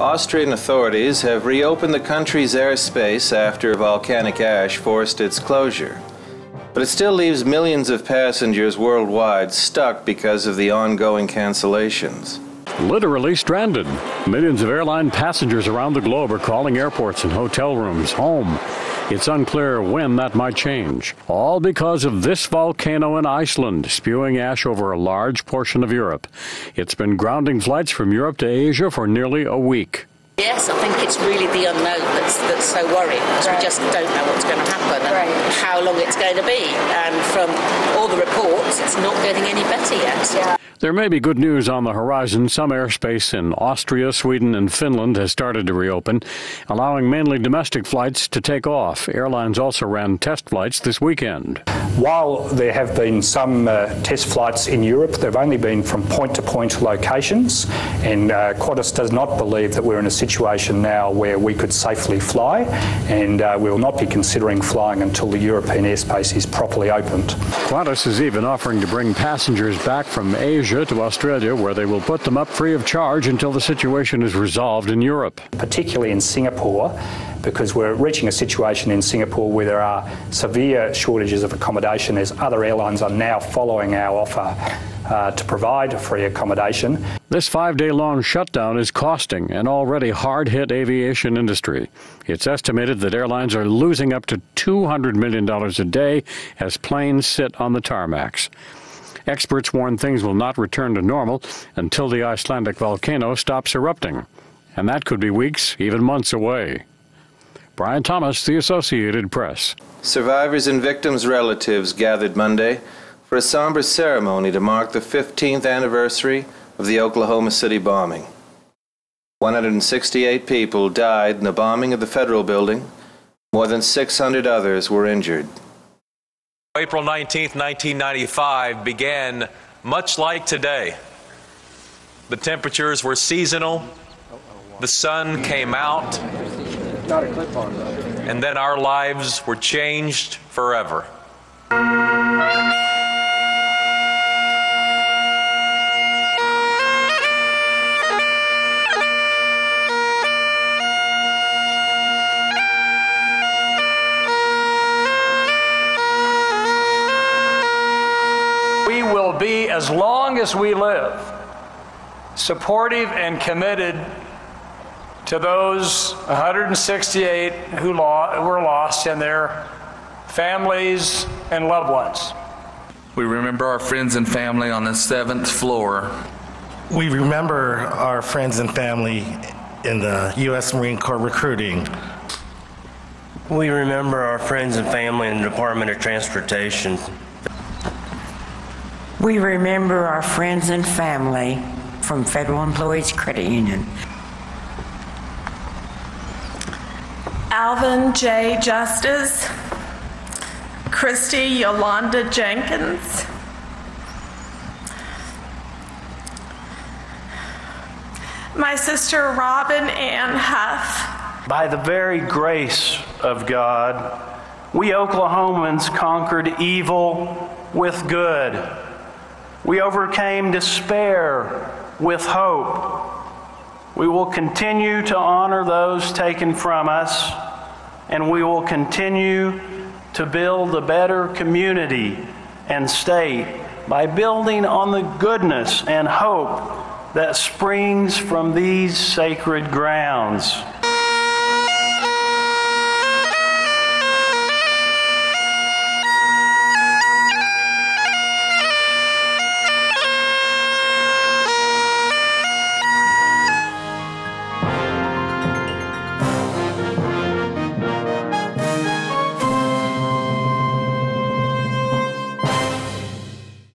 Austrian authorities have reopened the country's airspace after volcanic ash forced its closure. But it still leaves millions of passengers worldwide stuck because of the ongoing cancellations. Literally stranded. Millions of airline passengers around the globe are calling airports and hotel rooms home. It's unclear when that might change. All because of this volcano in Iceland, spewing ash over a large portion of Europe. It's been grounding flights from Europe to Asia for nearly a week. Yes, I think it's really the unknown that's so worrying, because we just don't know what's going to happen and how long it's going to be. And from all the reports, it's not getting any better yet. Yeah. There may be good news on the horizon. Some airspace in Austria, Sweden, and Finland has started to reopen, allowing mainly domestic flights to take off. Airlines also ran test flights this weekend. While there have been some test flights in Europe, they've only been from point-to-point locations, and Qantas does not believe that we're in a situation now where we could safely fly, and we will not be considering flying until the European airspace is properly opened. Qantas is even offering to bring passengers back from Asia to Australia, where they will put them up free of charge until the situation is resolved in Europe. Particularly in Singapore, because we're reaching a situation in Singapore where there are severe shortages of accommodation, as other airlines are now following our offer to provide free accommodation. This 5-day-long shutdown is costing an already hard-hit aviation industry. It's estimated that airlines are losing up to $200 million a day as planes sit on the tarmacs. Experts warn things will not return to normal until the Icelandic volcano stops erupting, and that could be weeks, even months away. Brian Thomas, The Associated Press. Survivors and victims' relatives gathered Monday for a somber ceremony to mark the 15th anniversary of the Oklahoma City bombing. 168 people died in the bombing of the federal building. More than 600 others were injured. April 19, 1995 began much like today. The temperatures were seasonal, the sun came out, and then our lives were changed forever. We will be, as long as we live, supportive and committed to those 168 who were lost and their families and loved ones. We remember our friends and family on the 7th floor. We remember our friends and family in the U.S. Marine Corps recruiting. We remember our friends and family in the Department of Transportation. We remember our friends and family from Federal Employees Credit Union. Alvin J. Justice, Christy Yolanda Jenkins, my sister Robin Ann Huff. By the very grace of God, we Oklahomans conquered evil with good. We overcame despair with hope. We will continue to honor those taken from us, and we will continue to build a better community and state by building on the goodness and hope that springs from these sacred grounds.